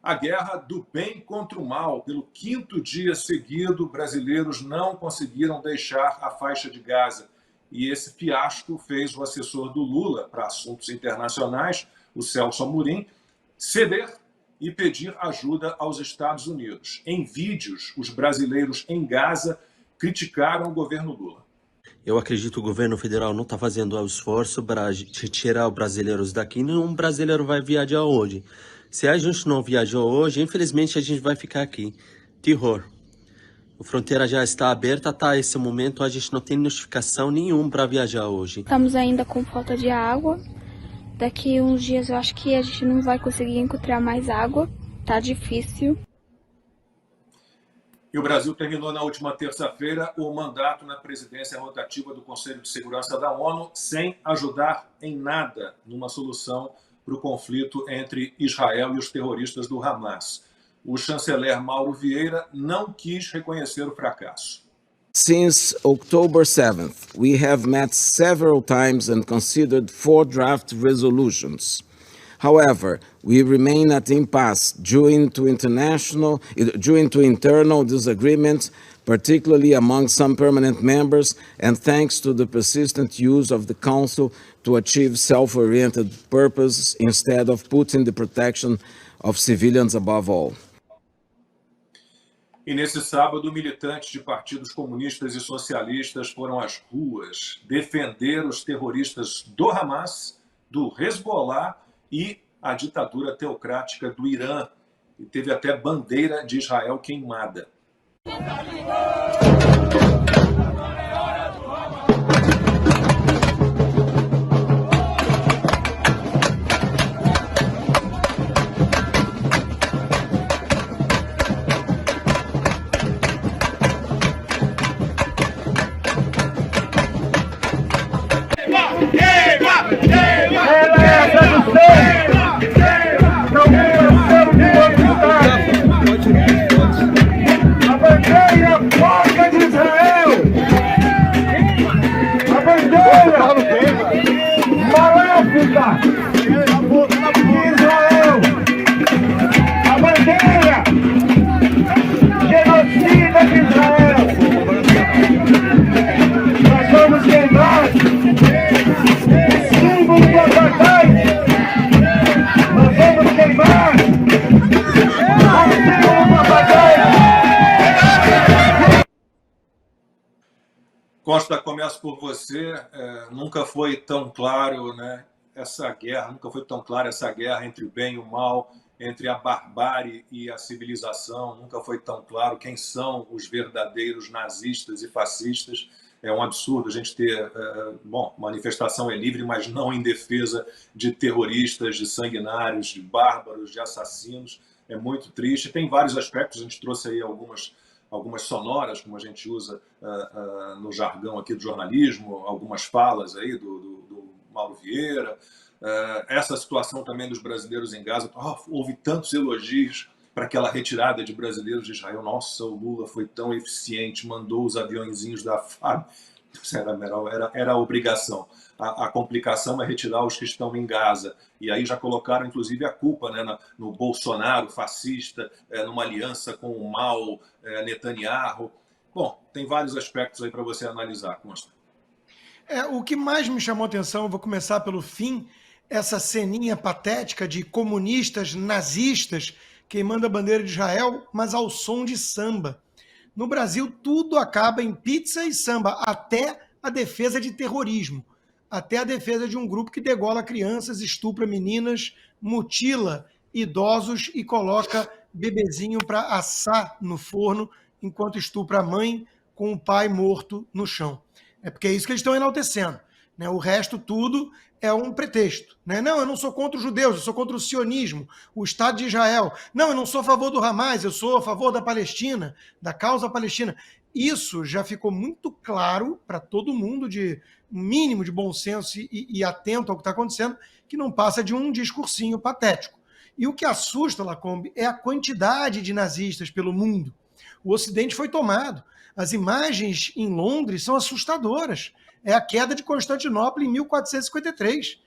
A guerra do bem contra o mal. Pelo quinto dia seguido, brasileiros não conseguiram deixar a faixa de Gaza. E esse fiasco fez o assessor do Lula para assuntos internacionais, o Celso Amorim, ceder e pedir ajuda aos Estados Unidos. Em vídeos, os brasileiros em Gaza criticaram o governo Lula. Eu acredito que o governo federal não está fazendo o esforço para tirar os brasileiros daqui. Nenhum brasileiro vai viajar hoje. Se a gente não viajou hoje, infelizmente a gente vai ficar aqui. Terror. A fronteira já está aberta, tá? Esse momento a gente não tem notificação nenhuma para viajar hoje. Estamos ainda com falta de água. Daqui uns dias eu acho que a gente não vai conseguir encontrar mais água. Tá difícil. E o Brasil terminou na última terça-feira o mandato na presidência rotativa do Conselho de Segurança da ONU sem ajudar em nada numa solução para o conflito entre Israel e os terroristas do Hamas. O chanceler Mauro Vieira não quis reconhecer o fracasso. Since October 7th, we have met several times and considered 4 draft resolutions. However, we remain at impasse due to internal disagreements, particularly among some permanent members, and thanks to the persistent use of the Council to achieve self-oriented purposes instead of putting the protection of civilians above all. E nesse sábado, militantes de partidos comunistas e socialistas foram às ruas defender os terroristas do Hamas, do Hezbollah e a ditadura teocrática do Irã. E teve até bandeira de Israel queimada. A bandeira porca de Israel! A bandeira maléfica de Israel! A bandeira genocida de Israel! Nós vamos queimar o símbolo do apartheid! Nós vamos queimar o símbolo do apartheid! Costa, começo por você. Nunca foi tão claro, né, essa guerra, nunca foi tão clara essa guerra entre o bem e o mal, entre a barbárie e a civilização. Nunca foi tão claro quem são os verdadeiros nazistas e fascistas. É um absurdo a gente ter... manifestação é livre, mas não em defesa de terroristas, de sanguinários, de bárbaros, de assassinos. É muito triste. Tem vários aspectos, a gente trouxe aí algumas sonoras, como a gente usa no jargão aqui do jornalismo, algumas falas aí do Mauro Vieira. Essa situação também dos brasileiros em Gaza. Houve tantos elogios para aquela retirada de brasileiros de Israel. Nossa, o Lula foi tão eficiente, mandou os aviõezinhos da FAB. Era a obrigação. A complicação é retirar os que estão em Gaza. E aí já colocaram, inclusive, a culpa, né, no Bolsonaro fascista, numa aliança com o mal, Netanyahu. Bom, tem vários aspectos aí para você analisar, Consta. O que mais me chamou a atenção, eu vou começar pelo fim, essa ceninha patética de comunistas nazistas queimando a bandeira de Israel, mas ao som de samba. No Brasil, tudo acaba em pizza e samba, até a defesa de terrorismo, até a defesa de um grupo que degola crianças, estupra meninas, mutila idosos e coloca bebezinho para assar no forno enquanto estupra a mãe com o pai morto no chão. É porque é isso que eles estão enaltecendo, né? O resto tudo é um pretexto, né? Não, eu não sou contra os judeus, eu sou contra o sionismo, o Estado de Israel. Não, eu não sou a favor do Hamas, eu sou a favor da Palestina, da causa palestina. Isso já ficou muito claro para todo mundo, de um mínimo de bom senso e atento ao que está acontecendo, que não passa de um discursinho patético. E o que assusta, Lacombe, é a quantidade de nazistas pelo mundo. O Ocidente foi tomado. As imagens em Londres são assustadoras. É a queda de Constantinopla em 1453.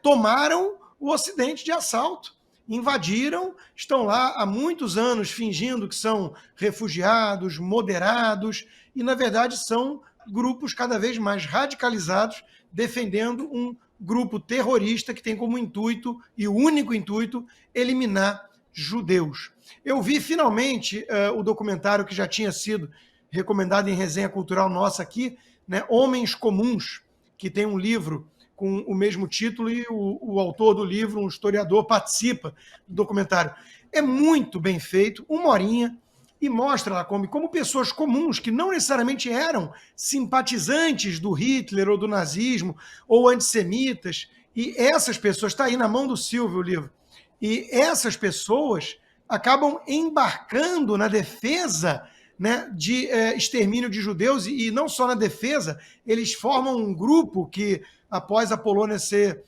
Tomaram o Ocidente de assalto. invadiram, estão lá há muitos anos fingindo que são refugiados, moderados, e na verdade são grupos cada vez mais radicalizados, defendendo um grupo terrorista que tem como intuito, e o único intuito, eliminar judeus. Eu vi finalmente o documentário que já tinha sido recomendado em resenha cultural nossa aqui, né, Homens Comuns, que tem um livro com o mesmo título e o autor do livro, um historiador, participa do documentário. É muito bem feito, 1 horinha, e mostra lá como pessoas comuns, que não necessariamente eram simpatizantes do Hitler ou do nazismo, ou antissemitas, e essas pessoas, está aí na mão do Silvio o livro, e essas pessoas acabam embarcando na defesa, né, de extermínio de judeus, e não só na defesa, eles formam um grupo que, após a Polônia ser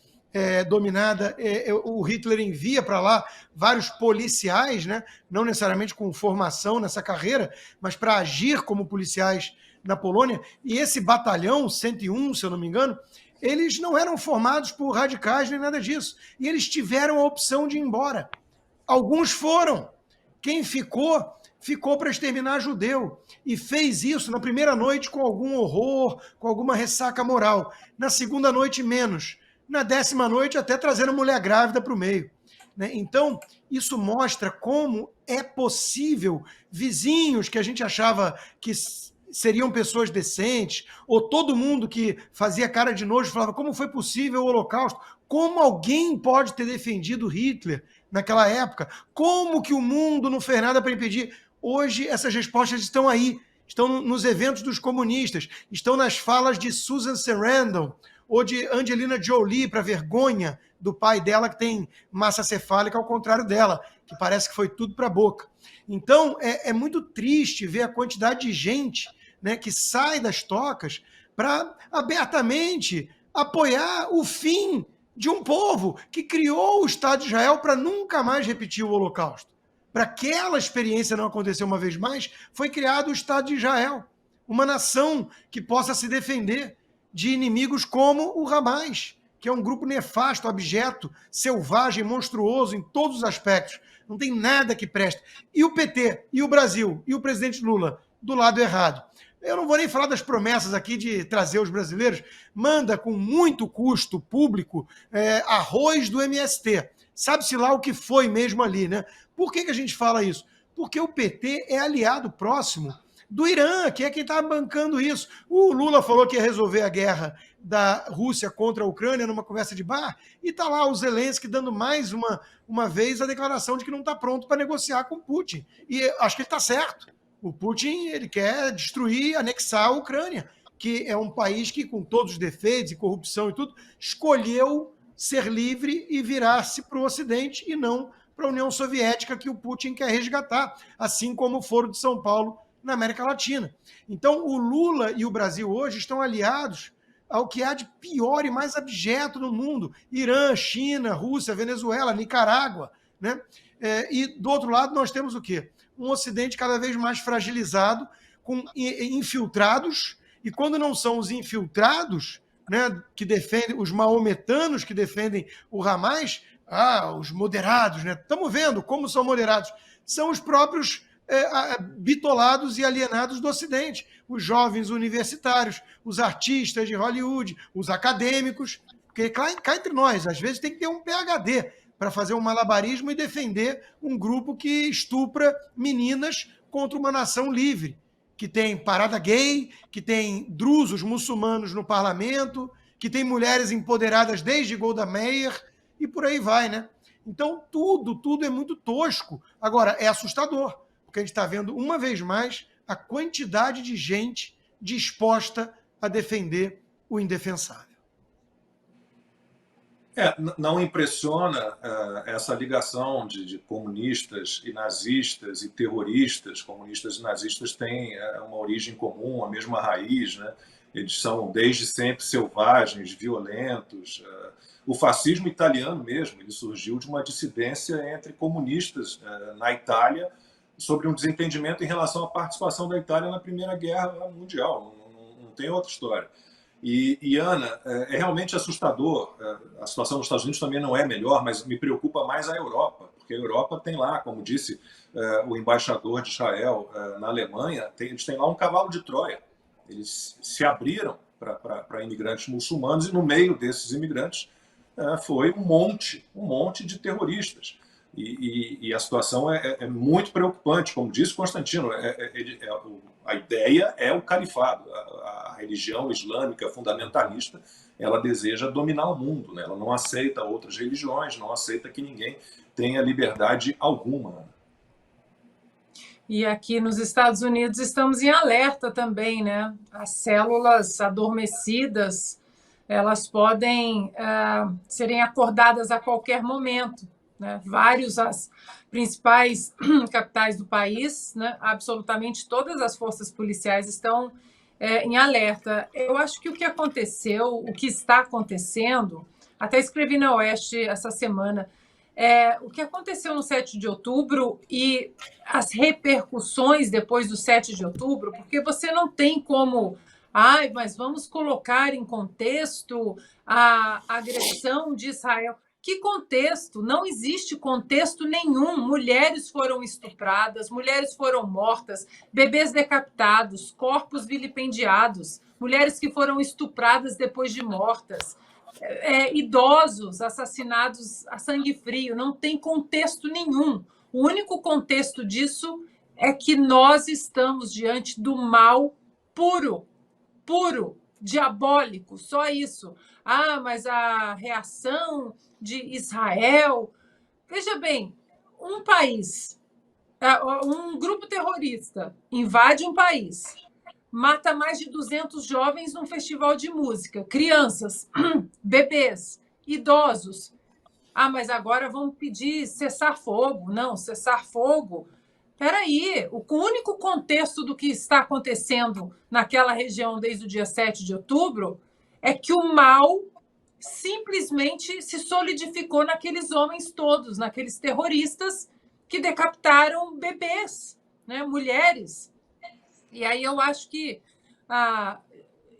dominada, o Hitler envia para lá vários policiais, né, não necessariamente com formação nessa carreira, mas para agir como policiais na Polônia, e esse batalhão 101, se eu não me engano, eles não eram formados por radicais nem nada disso, e eles tiveram a opção de ir embora. Alguns foram. Quem ficou para exterminar judeu. E fez isso na primeira noite com algum horror, com alguma ressaca moral. Na segunda noite, menos. Na 10ª noite, até trazendo mulher grávida para o meio. Né? Então, isso mostra como é possível vizinhos que a gente achava que seriam pessoas decentes, ou todo mundo que fazia cara de nojo falava como foi possível o Holocausto, como alguém pode ter defendido Hitler naquela época, como que o mundo não fez nada para impedir. Hoje essas respostas estão aí, estão nos eventos dos comunistas, estão nas falas de Susan Sarandon ou de Angelina Jolie, para vergonha do pai dela, que tem massa cefálica ao contrário dela, que parece que foi tudo para a boca. Então, é muito triste ver a quantidade de gente, né, que sai das tocas para abertamente apoiar o fim de um povo que criou o Estado de Israel para nunca mais repetir o Holocausto. Para aquela experiência não acontecer uma vez mais, foi criado o Estado de Israel, uma nação que possa se defender de inimigos como o Hamas, que é um grupo nefasto, abjeto, selvagem, monstruoso em todos os aspectos. Não tem nada que preste. E o PT, e o Brasil, e o presidente Lula, do lado errado. Eu não vou nem falar das promessas aqui de trazer os brasileiros. Manda com muito custo público arroz do MST. Sabe-se lá o que foi mesmo ali, né? Por que a gente fala isso? Porque o PT é aliado próximo do Irã, que é quem está bancando isso. O Lula falou que ia resolver a guerra da Rússia contra a Ucrânia numa conversa de bar, e está lá o Zelensky dando mais uma vez a declaração de que não está pronto para negociar com o Putin. E acho que ele está certo. O Putin, ele quer destruir, anexar a Ucrânia, que é um país que, com todos os defeitos e corrupção e tudo, escolheu ser livre e virar-se para o Ocidente e não para a União Soviética, que o Putin quer resgatar, assim como o Foro de São Paulo na América Latina. Então, o Lula e o Brasil hoje estão aliados ao que há de pior e mais abjeto no mundo: Irã, China, Rússia, Venezuela, Nicarágua, né? E do outro lado nós temos o quê? Um Ocidente cada vez mais fragilizado, com infiltrados, e quando não são os infiltrados, né, que defendem, os maometanos que defendem o Hamas, os moderados, né? Estamos vendo como são moderados. São os próprios bitolados e alienados do Ocidente, os jovens universitários, os artistas de Hollywood, os acadêmicos, porque cá entre nós, às vezes tem que ter um PhD para fazer um malabarismo e defender um grupo que estupra meninas contra uma nação livre, que tem parada gay, que tem drusos muçulmanos no parlamento, que tem mulheres empoderadas desde Golda Meir, e por aí vai, né? Então, tudo é muito tosco. Agora, é assustador, porque a gente está vendo, uma vez mais, a quantidade de gente disposta a defender o indefensável. Não impressiona essa ligação de comunistas e nazistas e terroristas. Comunistas e nazistas têm uma origem comum, a mesma raiz, né? Eles são desde sempre selvagens, violentos. O fascismo italiano mesmo, ele surgiu de uma dissidência entre comunistas na Itália sobre um desentendimento em relação à participação da Itália na Primeira Guerra Mundial. Não tem outra história. E Ana, é realmente assustador. A situação nos Estados Unidos também não é melhor, mas me preocupa mais a Europa. porque a Europa tem lá, como disse o embaixador de Israel na Alemanha, eles têm lá um cavalo de Troia. Eles se abriram para imigrantes muçulmanos e no meio desses imigrantes foi um monte de terroristas. E a situação é muito preocupante, como disse Constantino. A ideia é o califado, a religião islâmica fundamentalista. Ela deseja dominar o mundo, né? Ela não aceita outras religiões, não aceita que ninguém tenha liberdade alguma. E aqui nos Estados Unidos estamos em alerta também, né? As células adormecidas, elas podem serem acordadas a qualquer momento, né? As principais capitais do país, né? Absolutamente todas as forças policiais estão em alerta. Eu acho que o que aconteceu, o que está acontecendo, até escrevi na Oeste essa semana, o que aconteceu no 7 de outubro e as repercussões depois do 7 de outubro, porque você não tem como... mas vamos colocar em contexto a agressão de Israel. Que contexto? Não existe contexto nenhum. Mulheres foram estupradas, mulheres foram mortas, bebês decapitados, corpos vilipendiados, mulheres que foram estupradas depois de mortas, idosos assassinados a sangue frio. Não tem contexto nenhum. O único contexto disso é que nós estamos diante do mal puro, diabólico, só isso. Mas a reação de Israel... Veja bem, um país, um grupo terrorista invade um país, mata mais de 200 jovens num festival de música, crianças, bebês, idosos. Mas agora vamos pedir cessar fogo. Não, cessar fogo... Espera aí, o único contexto do que está acontecendo naquela região desde o dia 7 de outubro é que o mal simplesmente se solidificou naqueles homens todos, naqueles terroristas que decapitaram bebês, né, mulheres. E aí eu acho que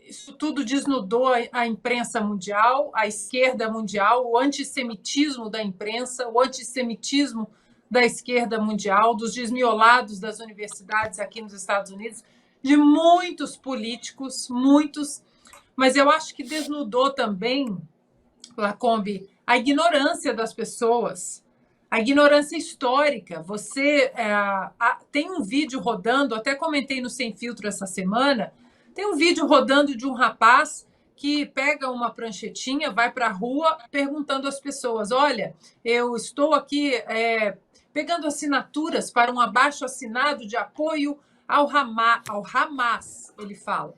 isso tudo desnudou a imprensa mundial, a esquerda mundial, o antissemitismo da imprensa, o antissemitismo da esquerda mundial, dos desmiolados das universidades aqui nos Estados Unidos, de muitos políticos, muitos, mas eu acho que desnudou também, Lacombe, a ignorância das pessoas, a ignorância histórica. Você tem um vídeo rodando, até comentei no Sem Filtro essa semana, tem um vídeo rodando de um rapaz que pega uma pranchetinha, vai para a rua perguntando às pessoas: olha, eu estou aqui pegando assinaturas para um abaixo-assinado de apoio ao Hamas, ele fala.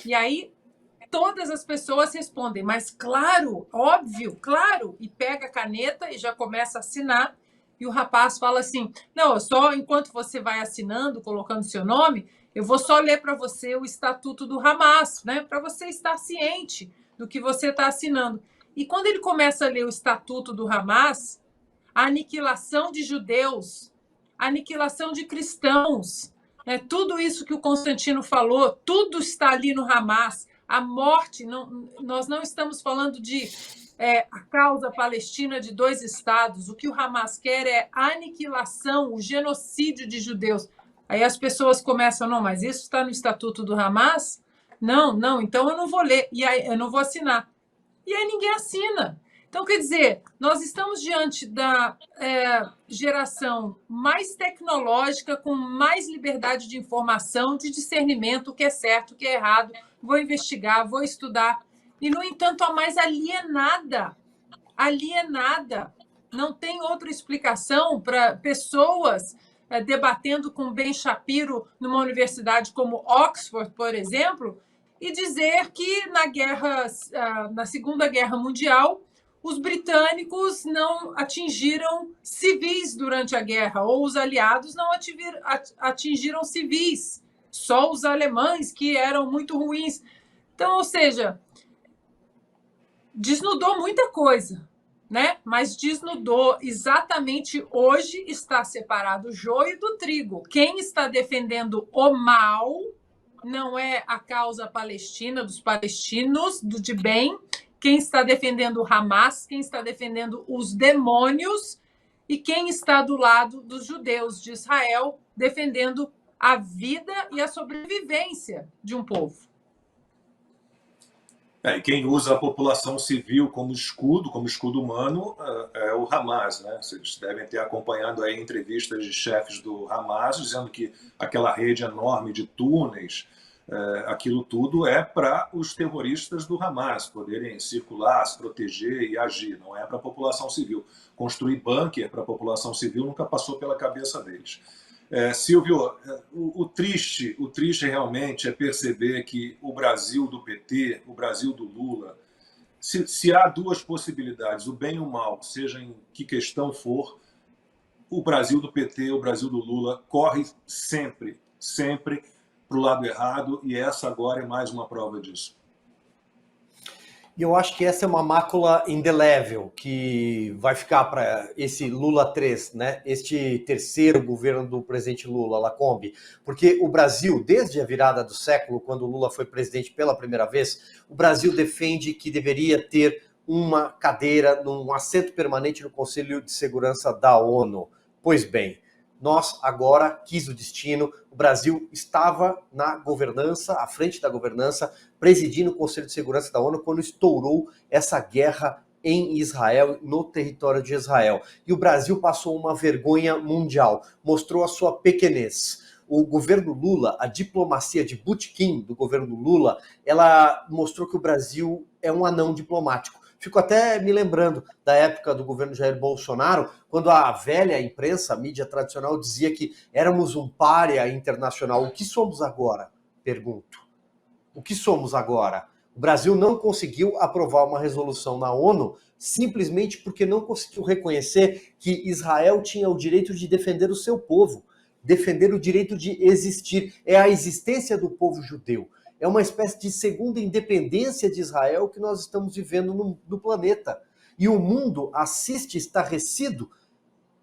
E aí todas as pessoas respondem: mas claro, óbvio, claro, e pega a caneta e já começa a assinar. E o rapaz fala assim: não, só enquanto você vai assinando, colocando seu nome, eu vou só ler para você o Estatuto do Hamas, né, para você estar ciente do que você está assinando. E quando ele começa a ler o Estatuto do Hamas, a aniquilação de judeus, a aniquilação de cristãos, né? Tudo isso que o Constantino falou, tudo está ali no Hamas. A morte, nós não estamos falando de a causa palestina de 2 estados. O que o Hamas quer é a aniquilação, o genocídio de judeus. Aí as pessoas começam: não, mas isso está no Estatuto do Hamas? Não, então eu não vou ler, e aí eu não vou assinar. E aí ninguém assina. Então, quer dizer, nós estamos diante da geração mais tecnológica, com mais liberdade de informação, de discernimento, o que é certo, o que é errado. Vou investigar, vou estudar. E, no entanto, a mais alienada. Não tem outra explicação para pessoas debatendo com Ben Shapiro numa universidade como Oxford, por exemplo, e dizer que na Segunda Guerra Mundial os britânicos não atingiram civis durante a guerra, ou os aliados não atingiram civis, só os alemães que eram muito ruins. Então, ou seja, desnudou muita coisa, né? Mas desnudou exatamente de está separado o joio do trigo. Quem está defendendo o mal não é a causa palestina, dos palestinos, de bem. Quem está defendendo o Hamas, quem está defendendo os demônios, e quem está do lado dos judeus de Israel, defendendo a vida e a sobrevivência de um povo. E quem usa a população civil como escudo humano, é o Hamas, né? Vocês devem ter acompanhado aí entrevistas de chefes do Hamas dizendo que aquela rede enorme de túneis, aquilo tudo é para os terroristas do Hamas poderem circular, se proteger e agir, não é para a população civil. Construir bunker para a população civil nunca passou pela cabeça deles. Silvio, o triste realmente é perceber que o Brasil do PT, o Brasil do Lula, se há duas possibilidades, o bem e o mal, seja em que questão for, o Brasil do PT, o Brasil do Lula, corre sempre para o lado errado, e essa agora é mais uma prova disso. E eu acho que essa é uma mácula indelével que vai ficar para esse Lula 3, né? Este terceiro governo do presidente Lula, Lacombe, porque o Brasil, desde a virada do século, quando o Lula foi presidente pela primeira vez, o Brasil defende que deveria ter uma cadeira, um assento permanente no Conselho de Segurança da ONU. Pois bem, nós agora, quis o destino, o Brasil estava na governança, à frente da governança, presidindo o Conselho de Segurança da ONU quando estourou essa guerra em Israel, no território de Israel. E o Brasil passou uma vergonha mundial, mostrou a sua pequenez. O governo Lula, a diplomacia de Botequim do governo Lula, ela mostrou que o Brasil é um anão diplomático. Fico até me lembrando da época do governo Jair Bolsonaro, quando a velha imprensa, a mídia tradicional, dizia que éramos um pária internacional. O que somos agora? Pergunto. O que somos agora? O Brasil não conseguiu aprovar uma resolução na ONU simplesmente porque não conseguiu reconhecer que Israel tinha o direito de defender o seu povo, defender o direito de existir. É a existência do povo judeu. É uma espécie de segunda independência de Israel que nós estamos vivendo no planeta. E o mundo assiste estarrecido.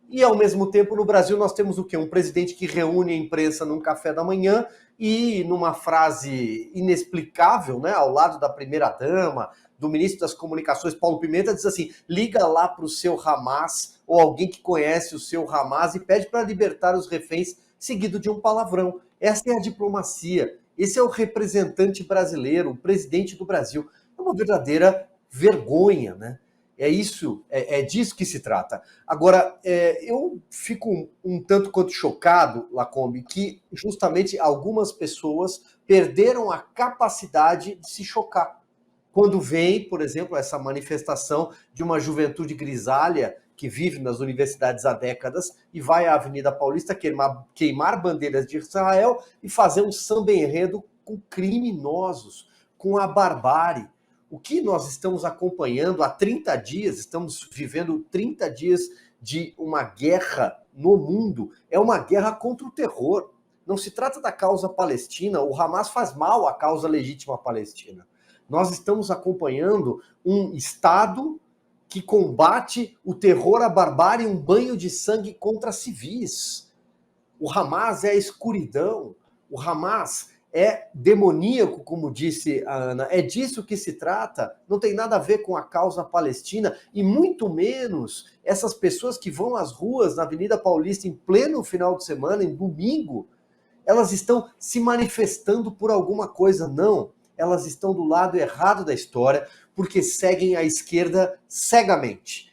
E, ao mesmo tempo, no Brasil, nós temos o quê? Um presidente que reúne a imprensa num café da manhã e, numa frase inexplicável, né, ao lado da primeira-dama, do ministro das Comunicações, Paulo Pimenta, diz assim, liga lá para o seu Hamas, ou alguém que conhece o seu Hamas, e pede para libertar os reféns, seguido de um palavrão. Essa é a diplomacia. Esse é o representante brasileiro, o presidente do Brasil. É uma verdadeira vergonha, né? É isso, é disso que se trata. Agora, eu fico um tanto quanto chocado, Lacombe, que justamente algumas pessoas perderam a capacidade de se chocar. Quando vem, por exemplo, essa manifestação de uma juventude grisalha que vive nas universidades há décadas e vai à Avenida Paulista queimar bandeiras de Israel e fazer um samba-enredo com criminosos, com a barbárie. O que nós estamos acompanhando há 30 dias, estamos vivendo 30 dias de uma guerra no mundo, é uma guerra contra o terror. Não se trata da causa palestina, o Hamas faz mal à causa legítima palestina. Nós estamos acompanhando um Estado que combate o terror, a barbárie, um banho de sangue contra civis. O Hamas é a escuridão, o Hamas é demoníaco, como disse a Ana, é disso que se trata, não tem nada a ver com a causa palestina, e muito menos essas pessoas que vão às ruas na Avenida Paulista em pleno final de semana, em domingo, elas estão se manifestando por alguma coisa, não. Elas estão do lado errado da história, porque seguem a esquerda cegamente.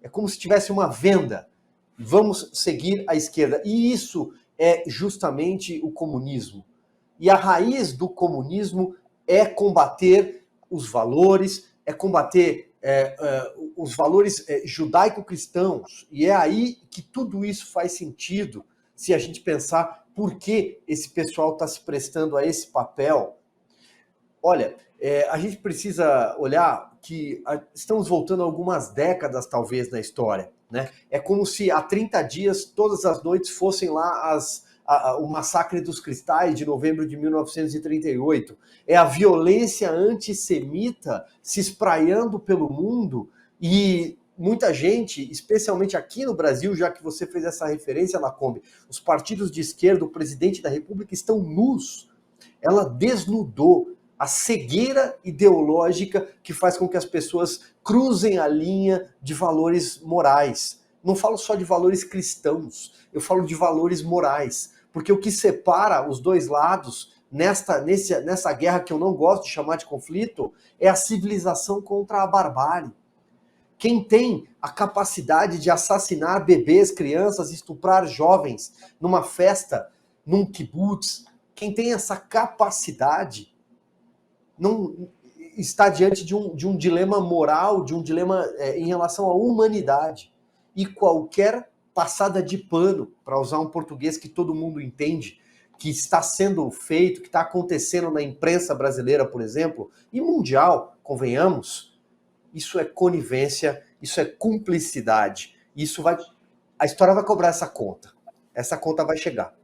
É como se tivesse uma venda. Vamos seguir a esquerda. E isso é justamente o comunismo. E a raiz do comunismo é combater os valores, é combater os valores judaico-cristãos. E é aí que tudo isso faz sentido, se a gente pensar por que esse pessoal está se prestando a esse papel. Olha, a gente precisa olhar que estamos voltando algumas décadas, talvez, na história, né? É como se há 30 dias, todas as noites, fossem lá o massacre dos cristais de novembro de 1938. É a violência antissemita se espraiando pelo mundo e muita gente, especialmente aqui no Brasil, já que você fez essa referência, Lacombe, os partidos de esquerda, o presidente da República estão nus. Ela desnudou a cegueira ideológica que faz com que as pessoas cruzem a linha de valores morais. não falo só de valores cristãos, eu falo de valores morais. Porque o que separa os dois lados nessa guerra que eu não gosto de chamar de conflito é a civilização contra a barbárie. Quem tem a capacidade de assassinar bebês, crianças, estuprar jovens numa festa, num kibutz, quem tem essa capacidade não está diante de um dilema moral, de um dilema em relação à humanidade. E qualquer passada de pano, para usar um português que todo mundo entende, que está sendo feito, que está acontecendo na imprensa brasileira, por exemplo, e mundial, convenhamos, isso é conivência, isso é cumplicidade. A história vai cobrar essa conta. Essa conta vai chegar.